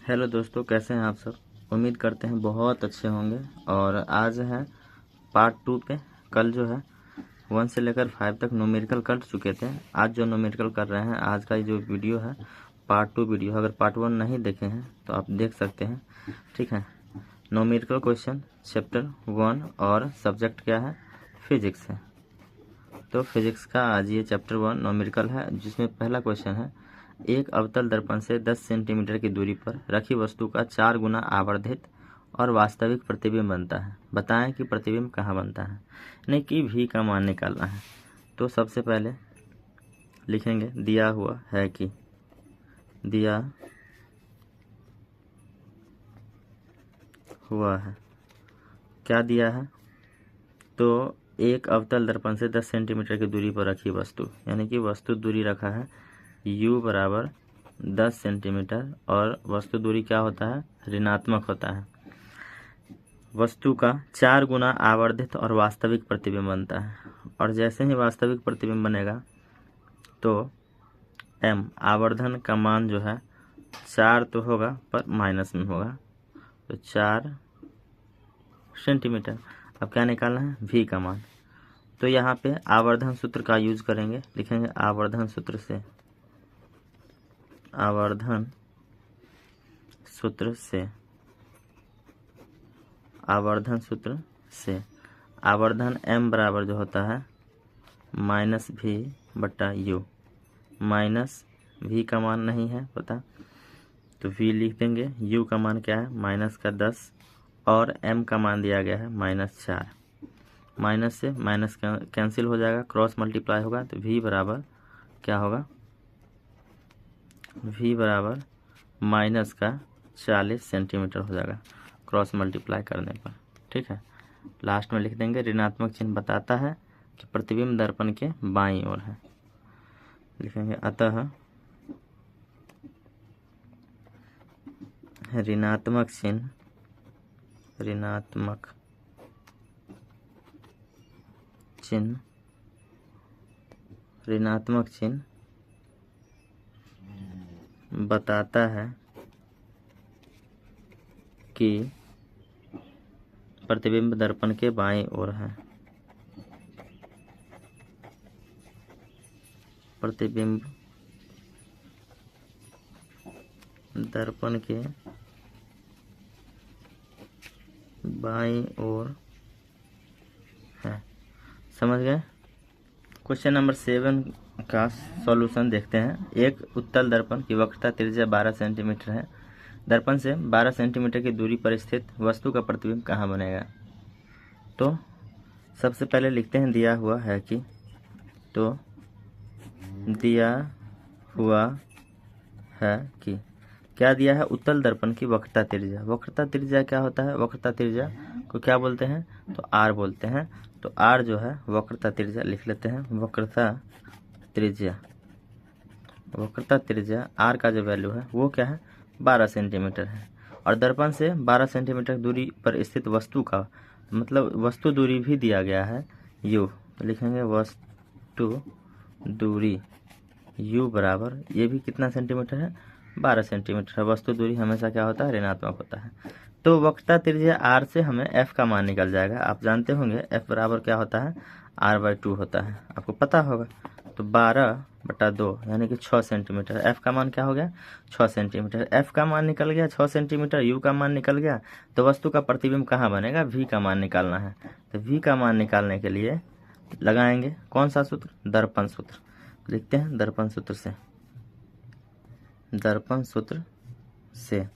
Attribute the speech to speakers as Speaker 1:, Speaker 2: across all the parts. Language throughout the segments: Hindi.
Speaker 1: हेलो दोस्तों, कैसे हैं आप सब। उम्मीद करते हैं बहुत अच्छे होंगे। और आज है पार्ट 2 पे। कल जो है 1 से लेकर 5 तक न्यूमेरिकल कर चुके थे। आज जो न्यूमेरिकल कर रहे हैं, आज का जो वीडियो है पार्ट 2 वीडियो। अगर पार्ट 1 नहीं देखे हैं तो आप देख सकते हैं, ठीक है। न्यूमेरिकल क्वेश्चन चैप्टर 1 और सब्जेक्ट क्या है, फिजिक्स है। तो फिजिक्स का आज ये चैप्टर 1 न्यूमेरिकल है, जिसमें पहला क्वेश्चन है, एक अवतल दर्पण से 10 सेंटीमीटर की दूरी पर रखी वस्तु का 4 गुना आवर्धित और वास्तविक प्रतिबिंब बनता है। बताएं कि प्रतिबिंब कहाँ बनता है, नहीं कि भी का मान निकालना है। तो सबसे पहले लिखेंगे दिया हुआ है कि दिया हुआ है, क्या दिया है, तो एक अवतल दर्पण से 10 सेंटीमीटर की दूरी पर रखी वस्तु, यानी कि वस्तु दूरी रखा है u बराबर 10 सेंटीमीटर, और वस्तु दूरी क्या होता है, ऋणात्मक होता है। वस्तु का 4 गुना आवर्धित और वास्तविक प्रतिबिंब बनता है। और जैसे ही वास्तविक प्रतिबिंब बनेगा तो m आवर्धन का मान जो है 4 तो होगा पर माइनस में होगा, तो 4 सेंटीमीटर। अब क्या निकालना है, v का मान। तो यहाँ पे आवर्धन सूत्र का यूज करेंगे, लिखेंगे आवर्धन सूत्र से, आवर्धन सूत्र से, आवर्धन सूत्र से आवर्धन m बराबर जो होता है माइनस भी बटा यू। माइनस v का मान नहीं है पता, तो v लिख देंगे। u का मान क्या है, माइनस का 10, और m का मान दिया गया है -4। माइनस से माइनस कैंसिल हो जाएगा, क्रॉस मल्टीप्लाई होगा, तो v बराबर क्या होगा, v बराबर माइनस का 40 सेंटीमीटर हो जाएगा क्रॉस मल्टीप्लाई करने पर, ठीक है। लास्ट में लिख देंगे ऋणात्मक चिन्ह बताता है कि प्रतिबिंब दर्पण के बाईं ओर है। लिखेंगे अतः ऋणात्मक चिन्ह, ऋणात्मक चिन्ह, ऋणात्मक चिन्ह बताता है कि प्रतिबिंब दर्पण के बाईं ओर है। प्रतिबिंब दर्पण के बाईं ओर है। समझ गए। क्वेश्चन नंबर 7 का सॉल्यूशन देखते हैं। एक उत्तल दर्पण की वक्रता त्रिज्या 12 सेंटीमीटर है। दर्पण से 12 सेंटीमीटर की दूरी पर स्थित वस्तु का प्रतिबिंब कहाँ बनेगा। तो सबसे पहले लिखते हैं दिया हुआ है कि, तो दिया हुआ है कि क्या दिया है, उत्तल दर्पण की वक्रता त्रिज्या। वक्रता त्रिज्या क्या होता है, वक्रता त्रिज्या को क्या बोलते हैं, तो r बोलते हैं। तो r जो है वक्रता त्रिज्या लिख लेते हैं, वक्रता त्रिज्या। वक्रता त्रिज्या r का जो वैल्यू है वो क्या है, 12 सेंटीमीटर है। और दर्पण से 12 सेंटीमीटर दूरी पर स्थित वस्तु का मतलब वस्तु दूरी भी दिया गया है u। तो लिखेंगे वस्तु दूरी u बराबर, ये भी कितना सेंटीमीटर है, 12 सेंटीमीटर है। वस्तु दूरी हमेशा क्या होता है, ऋणात्मक होता है। तो वक्रता त्रिज्या r से हमें f का मान निकल जाएगा। आप जानते होंगे f बराबर क्या होता है, r/2 होता है, आपको पता होगा। तो 12/2 यानी कि 6 सेंटीमीटर। f का मान क्या हो गया, 6 सेंटीमीटर। f का मान निकल गया 6 सेंटीमीटर, u का मान निकल गया, तो वस्तु का प्रतिबिंब कहाँ बनेगा, v का मान निकालना है। तो v का मान निकालने के लिए लगाएंगे कौन सा सूत्र, दर्पण सूत्र। लिखते हैं दर्पण सूत्र से, दर्पण सूत्र से,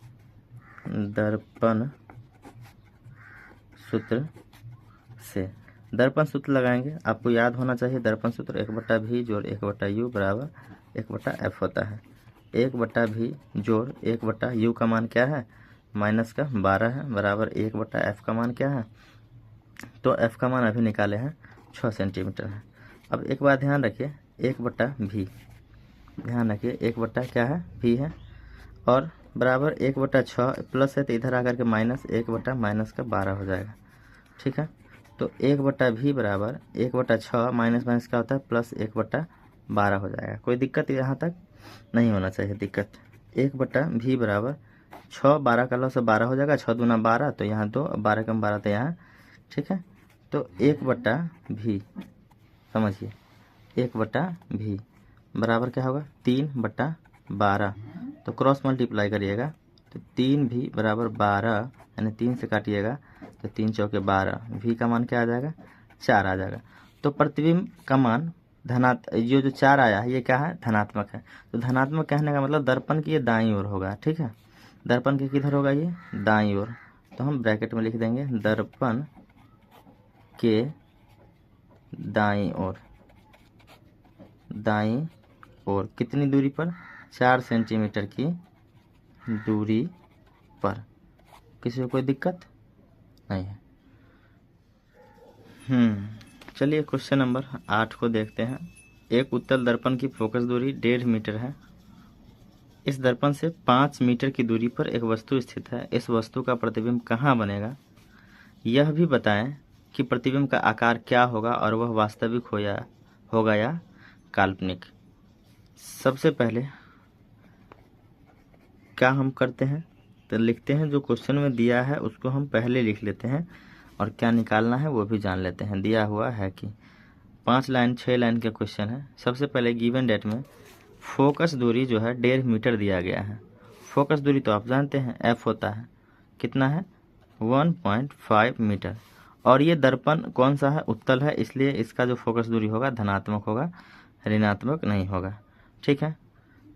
Speaker 1: दर्पण सूत्र से दर्पण सूत्र लगाएंगे। आपको याद होना चाहिए दर्पण सूत्र 1/v जोड़ 1/u बराबर 1/f होता है। 1/v जोड़ 1/u का मान क्या है, माइनस का 12 है, बराबर 1/f का मान क्या है, तो f का मान अभी निकाले हैं 6 सेंटीमीटर है। अब एक बात ध्यान रखिए, 1/v, ध्यान रखिए 1/ क्या है, v है, और बराबर 1/6 प्लस है तो इधर आकर के माइनस, 1/-12 हो जाएगा, ठीक है। तो 1/v बराबर 1/6 माइनस माइनस क्या होता है, प्लस 1/12 हो जाएगा। कोई दिक्कत यहाँ तक नहीं होना चाहिए दिक्कत। 1/v बराबर 6 12 का लॉस 12 हो जाएगा, 6 दूना 12, तो यहाँ 2, 12 कम 12 तो यहाँ, ठीक है। तो 1/v, समझिए 1/v बराबर क्या होगा 3/12, तो क्रॉस मल्टीप्लाई करिएगा तो 3v बराबर 12, यानी 3 से काटिएगा तो 3 चौके 12, v का मान क्या आ जाएगा 4 आ जाएगा। तो प्रतिबिंब का मान जो 4 आया है ये क्या है धनात्मक है। तो धनात्मक कहने का मतलब दर्पण की ये दाईं ओर होगा, ठीक है। दर्पण के किधर होगा ये दाईं ओर, तो हम ब्रैकेट में लिख देंगे दर्पण के दाईं ओर, दाईं ओर कितनी दूरी पर 4 सेंटीमीटर की दूरी पर। किसी को कोई दिक्कत नहीं है। चलिए क्वेश्चन नंबर 8 को देखते हैं। एक उत्तल दर्पण की फोकस दूरी 1.5 मीटर है। इस दर्पण से 5 मीटर की दूरी पर एक वस्तु स्थित है। इस वस्तु का प्रतिबिंब कहाँ बनेगा? यह भी बताएं कि प्रतिबिंब का आकार क्या होगा और वह वास्तविक होगा या काल्पनिक। सबसे पहले क्या हम करते हैं तो लिखते हैं जो क्वेश्चन में दिया है उसको हम पहले लिख लेते हैं और क्या निकालना है वो भी जान लेते हैं। दिया हुआ है कि 5 लाइन 6 लाइन का क्वेश्चन है। सबसे पहले गिवन डेट में फोकस दूरी जो है 1.5 मीटर दिया गया है। फोकस दूरी तो आप जानते हैं एफ होता है, कितना है 1.5 मीटर। और ये दर्पण कौन सा है उत्तल है, इसलिए इसका जो फोकस दूरी होगा धनात्मक होगा, ऋणात्मक नहीं होगा, ठीक है।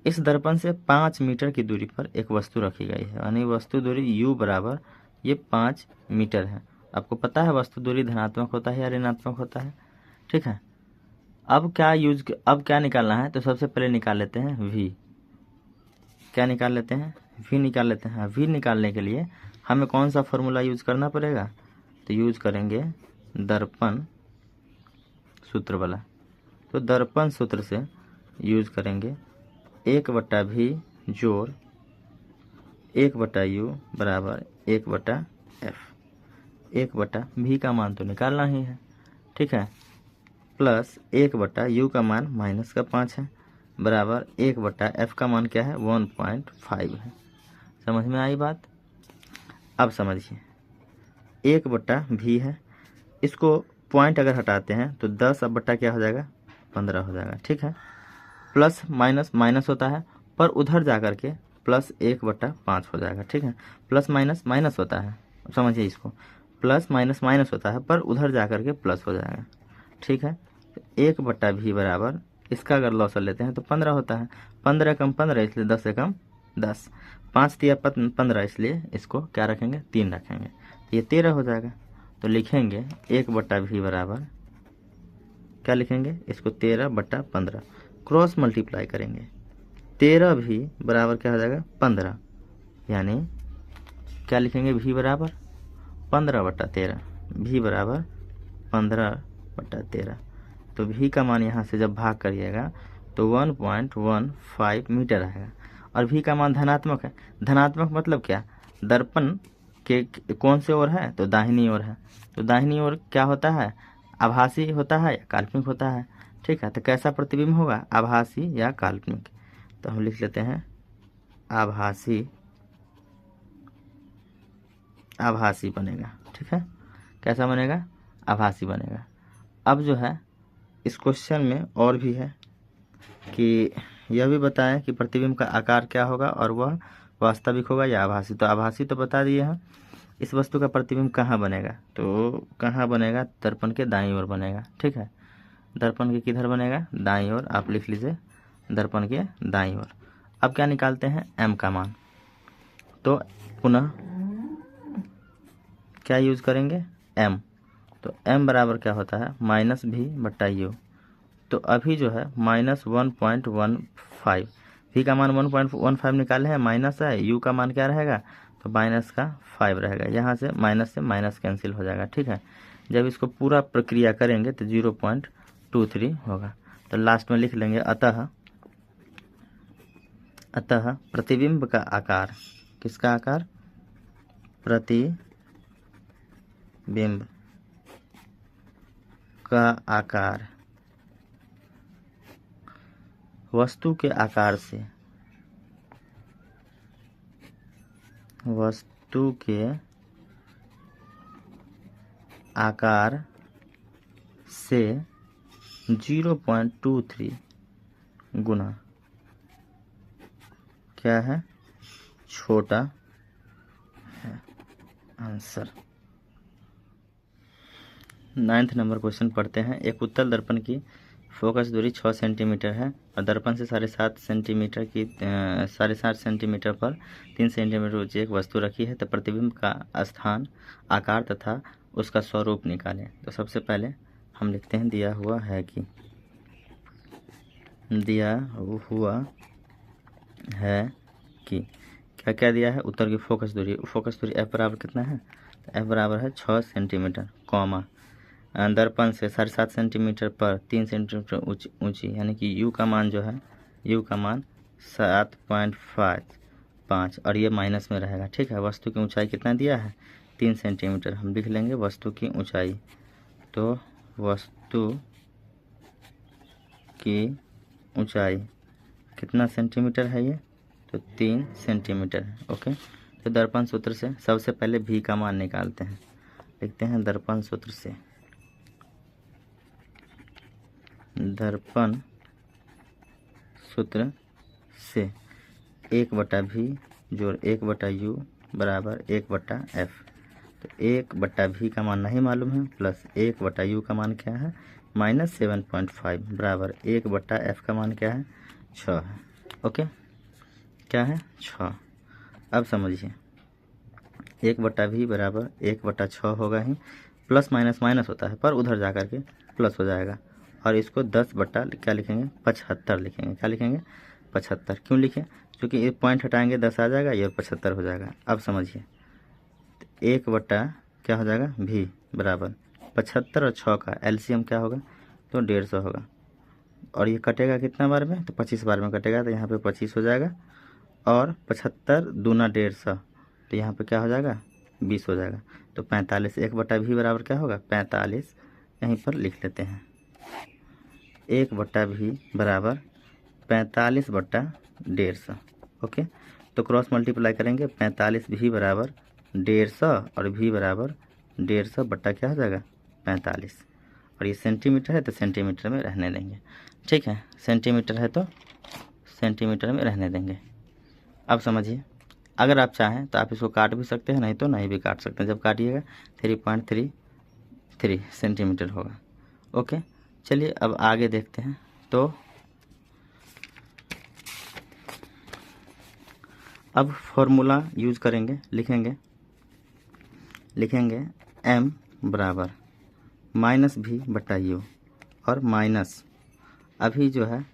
Speaker 1: इस दर्पण से 5 मीटर की दूरी पर एक वस्तु रखी गई है, यानी वस्तु दूरी u बराबर ये 5 मीटर है। आपको पता है वस्तु दूरी धनात्मक होता है या ऋणात्मक होता है, ठीक है। अब क्या निकालना है तो सबसे पहले निकाल लेते हैं v। क्या निकाल लेते हैं v निकाल लेते हैं। v निकालने के लिए हमें कौन सा फॉर्मूला यूज करना पड़ेगा तो यूज करेंगे दर्पण सूत्र वाला। तो दर्पण सूत्र से यूज करेंगे 1/v जोड़ 1/u बराबर 1/f। 1/v का मान तो निकालना ही है, ठीक है, प्लस 1/u का मान माइनस का 5 है बराबर 1/f का मान क्या है 1.5 है। समझ में आई बात? अब समझिए 1/v है, इसको पॉइंट अगर हटाते हैं तो 10 अब बट्टा क्या हो जाएगा 15 हो जाएगा, ठीक है। प्लस माइनस माइनस होता है पर उधर जा कर के प्लस 1/5 हो जाएगा, ठीक है। प्लस माइनस माइनस होता है, समझिए इसको, प्लस माइनस माइनस होता है पर उधर जा कर के प्लस हो जाएगा, ठीक है। 1/v बराबर इसका अगर लॉसल लेते हैं तो 15 होता है। 15 कम 15 इसलिए 10 से कम 10, 5 तिया 15 इसलिए इसको क्या रखेंगे 3 रखेंगे, ये 13 हो जाएगा। तो लिखेंगे 1/v बराबर क्या लिखेंगे इसको 13/15, क्रॉस मल्टीप्लाई करेंगे 13v बराबर क्या हो जाएगा 15, यानी क्या लिखेंगे v बराबर 15/13, v बराबर 15/13। तो v का मान यहाँ से जब भाग करिएगा तो 1.15 मीटर आएगा। और v का मान धनात्मक है। धनात्मक मतलब क्या, दर्पण के कौन से ओर है तो दाहिनी ओर है। तो दाहिनी ओर क्या होता है आभासी होता है या काल्पनिक होता है, ठीक है। तो कैसा प्रतिबिंब होगा आभासी या काल्पनिक, तो हम लिख लेते हैं आभासी बनेगा, ठीक है। कैसा बनेगा आभासी बनेगा। अब जो है इस क्वेश्चन में और भी है कि यह भी बताएं कि प्रतिबिंब का आकार क्या होगा और वह वास्तविक होगा या आभासी। तो आभासी तो बता दिए हैं। इस वस्तु का प्रतिबिंब कहाँ बनेगा तो कहाँ बनेगा दर्पण के दाईं ओर बनेगा, ठीक है। दर्पण के किधर बनेगा दाईं ओर, आप लिख लीजिए दर्पण के दाईं ओर। अब क्या निकालते हैं m का मान, तो पुनः क्या यूज करेंगे m। तो m बराबर क्या होता है -v/u। तो अभी जो है -1.15, v का मान 1.15 निकाले हैं, माइनस है, u का मान क्या रहेगा तो -5 रहेगा। यहाँ से माइनस कैंसिल हो जाएगा, ठीक है। जब इसको पूरा प्रक्रिया करेंगे तो 0.23 होगा। तो लास्ट में लिख लेंगे अतः प्रतिबिंब का आकार, किसका आकार प्रतिबिंब का आकार वस्तु के आकार से वस्तु के आकार से 0.23 गुना क्या है, छोटा है। आंसर। 9th नंबर क्वेश्चन पढ़ते हैं। एक उत्तल दर्पण की फोकस दूरी 6 सेंटीमीटर है और दर्पण से 7.5 सेंटीमीटर पर 3 सेंटीमीटर ऊंची एक वस्तु रखी है, तो प्रतिबिंब का स्थान, आकार तथा उसका स्वरूप निकालें। तो सबसे पहले हम लिखते हैं दिया हुआ है कि क्या क्या दिया है। उत्तर की फोकस दूरी एफ बराबर कितना है, तो एफ बराबर है 6 सेंटीमीटर, कॉमा दर्पण से 7.5 सेंटीमीटर पर 3 सेंटीमीटर ऊंची, यानी कि यू का मान जो है, यू का मान 7.5 और ये माइनस में रहेगा। ठीक है। वस्तु की ऊंचाई कितना दिया है, 3 सेंटीमीटर। हम लिख लेंगे वस्तु की ऊंचाई। तो वस्तु की ऊंचाई कितना सेंटीमीटर है, ये तो 3 सेंटीमीटर है। ओके। तो दर्पण सूत्र से सबसे पहले भी का मान निकालते हैं। लिखते हैं दर्पण सूत्र से, दर्पण सूत्र से 1/v जोड़ 1/u बराबर 1/f। तो 1/v का मान नहीं मालूम है, प्लस 1/u का मान क्या है, -7.5 बराबर 1/f का मान क्या है, 6 है। ओके, क्या है, 6। अब समझिए 1/v बराबर 1/6 होगा ही, प्लस माइनस माइनस होता है पर उधर जा कर के प्लस हो जाएगा। और इसको 10 क्या लिखेंगे, 75 लिखेंगे। क्या लिखेंगे, 75। क्यों लिखें, क्योंकि ये पॉइंट हटाएंगे 10 आ जाएगा, ये 75 हो जाएगा। अब समझिए 1/ क्या हो जाएगा, भी बराबर 75 और 6 का एलसीएम क्या होगा, तो 150 होगा। और ये कटेगा कितना बार में, तो 25 बार में कटेगा, तो यहाँ पे 25 हो जाएगा। और 75 दूना 150, तो यहाँ पे क्या हो जाएगा, 20 हो जाएगा। तो 45। 1/v बराबर क्या होगा, 45। यहीं पर लिख लेते हैं 1/v बराबर 45/150। ओके। तो क्रॉस मल्टीप्लाई करेंगे, 45v बराबर 150 और v बराबर 150 क्या हो जाएगा, 45। और ये सेंटीमीटर है तो सेंटीमीटर में रहने देंगे। ठीक है, सेंटीमीटर है तो सेंटीमीटर में रहने देंगे। अब समझिए, अगर आप चाहें तो आप इसको काट भी सकते हैं, नहीं तो नहीं भी काट सकते हैं। जब काटिएगा 3.33 सेंटीमीटर होगा। ओके, चलिए अब आगे देखते हैं। तो अब फॉर्मूला यूज करेंगे, लिखेंगे m बराबर -v/u और माइनस, अभी जो है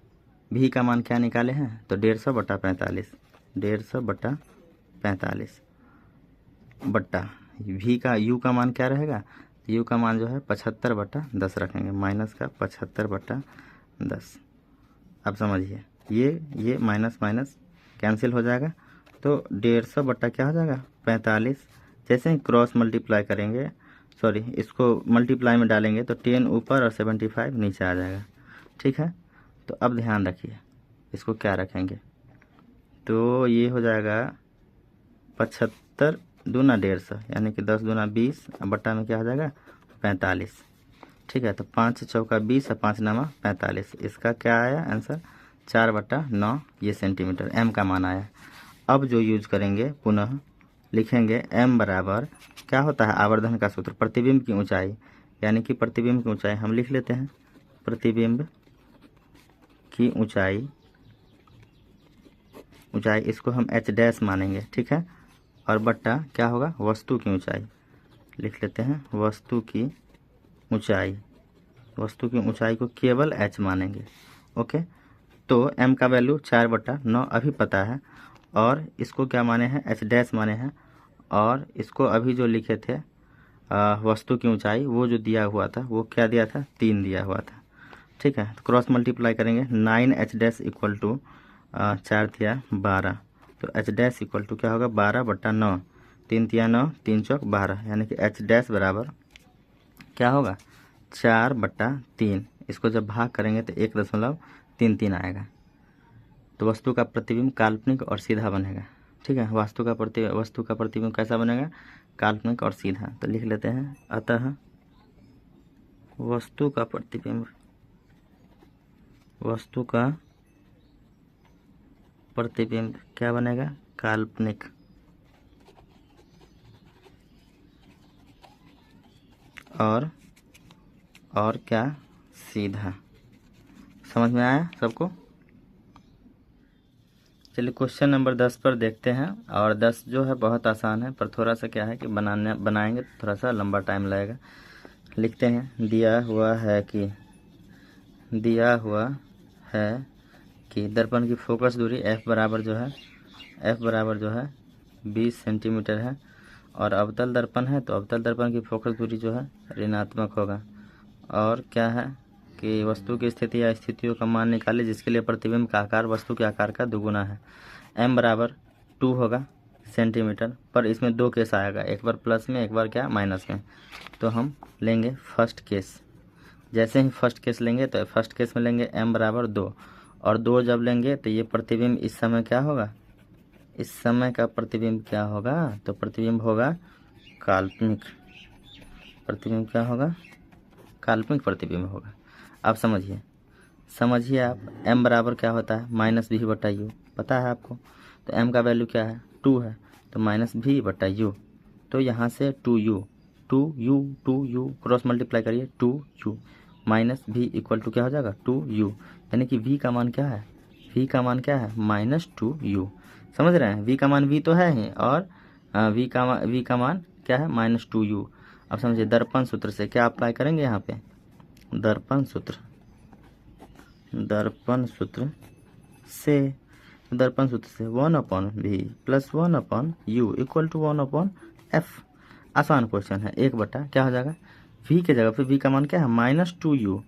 Speaker 1: v का मान क्या निकाले हैं, तो 150/45, 150/45 बट्टा v का u का मान क्या रहेगा, u का मान जो है 75/10 रखेंगे, माइनस का 75/10। अब समझिए ये माइनस माइनस कैंसिल हो जाएगा, तो 150 क्या हो जाएगा, 45। जैसे ही क्रॉस मल्टीप्लाई करेंगे, सॉरी इसको मल्टीप्लाई में डालेंगे तो 10 ऊपर और 75 नीचे आ जाएगा। ठीक है। तो अब ध्यान रखिए, इसको क्या रखेंगे, तो ये हो जाएगा 75 दूना 150, यानी कि 10 दूना 20, बट्टा में क्या हो जाएगा, 45। ठीक है। तो 5 चौका 20 और 5 नामा 45। इसका क्या आया आंसर, 4/9 ये सेंटीमीटर m का मान आया। अब जो यूज करेंगे, पुनः लिखेंगे m बराबर क्या होता है, आवर्धन का सूत्र, प्रतिबिंब की ऊंचाई, यानी कि प्रतिबिंब की ऊंचाई हम लिख लेते हैं, प्रतिबिंब की ऊंचाई इसको हम h' मानेंगे। ठीक है। और बट्टा क्या होगा, वस्तु की ऊंचाई, लिख लेते हैं वस्तु की ऊंचाई को केवल h मानेंगे। ओके। तो m का वैल्यू 4/9 अभी पता है, और इसको क्या माने हैं, h' माने हैं। और इसको अभी जो लिखे थे वस्तु की ऊंचाई, वो जो दिया हुआ था वो क्या दिया था, 3 दिया हुआ था। ठीक है। तो क्रॉस मल्टीप्लाई करेंगे, 9h' इक्वल टू 4 तिया 12, तो h' इक्वल टू क्या होगा, 12/9, 3 तिया 9, 3 चौक 12, यानी कि h' बराबर क्या होगा, 4/3। इसको जब भाग करेंगे तो 1.33 आएगा। तो वस्तु का प्रतिबिंब काल्पनिक और सीधा बनेगा। ठीक है। वस्तु का प्रतिबिंब कैसा बनेगा? काल्पनिक और सीधा। तो लिख लेते हैं, अतः वस्तु का प्रतिबिंब क्या बनेगा? काल्पनिक और क्या? सीधा। समझ में आया सबको? चलिए क्वेश्चन नंबर 10 पर देखते हैं। और 10 जो है बहुत आसान है, पर थोड़ा सा क्या है कि बनाएंगे तो थोड़ा सा लंबा टाइम लगेगा। लिखते हैं, दिया हुआ है कि दर्पण की फोकस दूरी f बराबर जो है 20 सेंटीमीटर है, और अवतल दर्पण है तो अवतल दर्पण की फोकस दूरी जो है ऋणात्मक होगा। और क्या है कि वस्तु की स्थिति या स्थितियों का मान निकाले जिसके लिए प्रतिबिंब का आकार वस्तु के आकार का दुगुना है। m बराबर 2 होगा सेंटीमीटर, पर इसमें 2 केस आएगा, एक बार प्लस में एक बार क्या माइनस में। तो हम लेंगे फर्स्ट केस। जैसे ही फर्स्ट केस लेंगे तो फर्स्ट केस में लेंगे m बराबर 2, और 2 जब लेंगे तो ये प्रतिबिंब इस समय क्या होगा? इस समय का प्रतिबिंब क्या होगा? तो प्रतिबिंब होगा काल्पनिक। प्रतिबिंब क्या होगा? काल्पनिक प्रतिबिंब होगा। आप समझिए आप, m बराबर क्या होता है? माइनस भी बटा यू, पता है आपको। तो m का वैल्यू क्या है? 2 है, तो माइनस भी बटा यू। तो यहाँ से 2u क्रॉस मल्टीप्लाई करिए, 2u माइनस भी इक्वल टू क्या हो जाएगा? 2u। यानी कि v का मान क्या है? v का मान क्या है? -2u। समझ रहे हैं? v का मान v तो है ही, और v का मान क्या है? -2u। अब समझिए, दर्पण सूत्र से क्या अप्लाई करेंगे यहाँ पे? दर्पण सूत्र से 1/v plus 1/u equal to 1/f। आसान क्वेश्चन है। 1 क्या हो जाएगा? v के जगह पे v का मान क्या है? -2u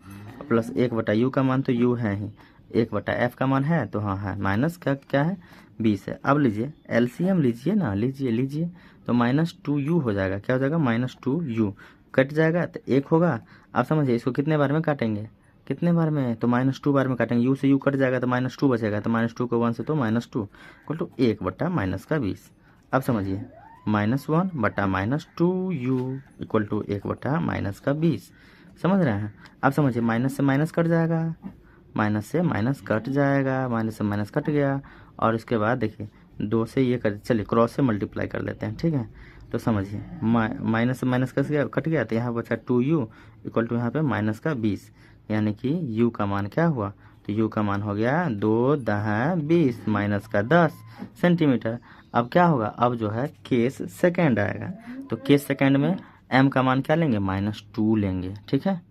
Speaker 1: प्लस 1/u का मान तो u है ही, 1/f का मान है तो हाँ है, माइनस क्या है? 20 है। अब लीजिए एलसीएम लीजिए ना, लीजिए तो -2u हो जाएगा। क्या हो जाएगा? -2u कट जाएगा तो 1 होगा। आप समझिए, इसको कितने बार में काटेंगे? कितने बार में? तो -2 बार में काटेंगे। u से u कट जाएगा तो -2 बचेगा, तो -2 को 1 से तो -2 इक्वल टू 1/-20। अब समझिए, -1/-2u इक्वल टू 1/-20। समझ रहे हैं? अब समझिए, माइनस से माइनस कट जाएगा, माइनस से माइनस कट गया। और इसके बाद देखिए 2 से ये चलिए क्रॉस से मल्टीप्लाई कर लेते हैं, ठीक है। तो समझिए, माइनस से माइनस कट गया तो यहाँ बचा 2u इक्वल टू यहाँ पे -20, यानी कि u का मान क्या हुआ? तो u का मान हो गया 2×10 -10 सेंटीमीटर। अब क्या होगा? अब जो है केस सेकेंड आएगा, तो केस सेकेंड में m का मान क्या लेंगे? -2 लेंगे, ठीक है।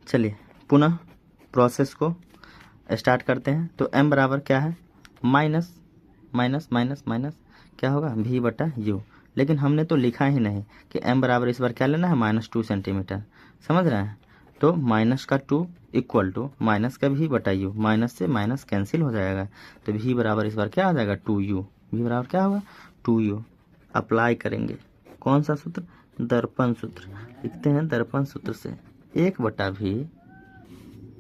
Speaker 1: चलिए पुनः प्रोसेस को स्टार्ट करते हैं। तो m बराबर क्या है? माइनस क्या होगा? v/u। लेकिन हमने तो लिखा ही नहीं कि m बराबर इस बार क्या लेना है? -2 सेंटीमीटर। समझ रहे हैं? तो माइनस का 2 इक्वल टू माइनस का v/u, माइनस से माइनस कैंसिल हो जाएगा, तो v बराबर इस बार क्या आ जाएगा? 2u। v बराबर क्या होगा? 2u। अप्लाई करेंगे कौन सा सूत्र? दर्पण सूत्र। लिखते हैं दर्पण सूत्र से 1/v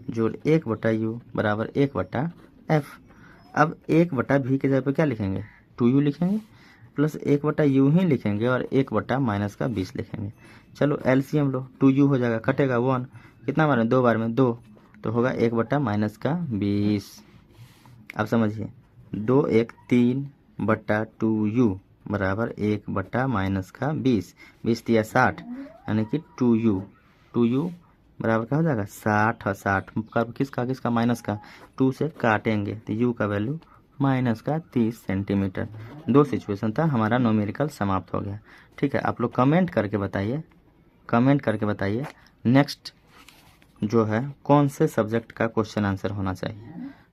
Speaker 1: जोड़ 1/u बराबर 1/f। अब 1/v के जगह पे क्या लिखेंगे? 2u लिखेंगे, प्लस 1/u ही लिखेंगे, और 1/-20 लिखेंगे। चलो एलसीएम लो, 2u हो जाएगा, कटेगा 1, कितना बार में? 2 बार में 2, तो होगा 1/-20। अब समझिए, 2 1 3/2u बराबर 1/-20, 20 दिया 60, यानी कि 2u बराबर क्या हो जाएगा? 60 और 60 किसका माइनस का, 2 से काटेंगे तो u का वैल्यू -30 सेंटीमीटर। 2 सिचुएशन था, हमारा न्यूमेरिकल समाप्त हो गया। ठीक है, आप लोग कमेंट करके बताइए नेक्स्ट जो है कौन से सब्जेक्ट का क्वेश्चन आंसर होना चाहिए।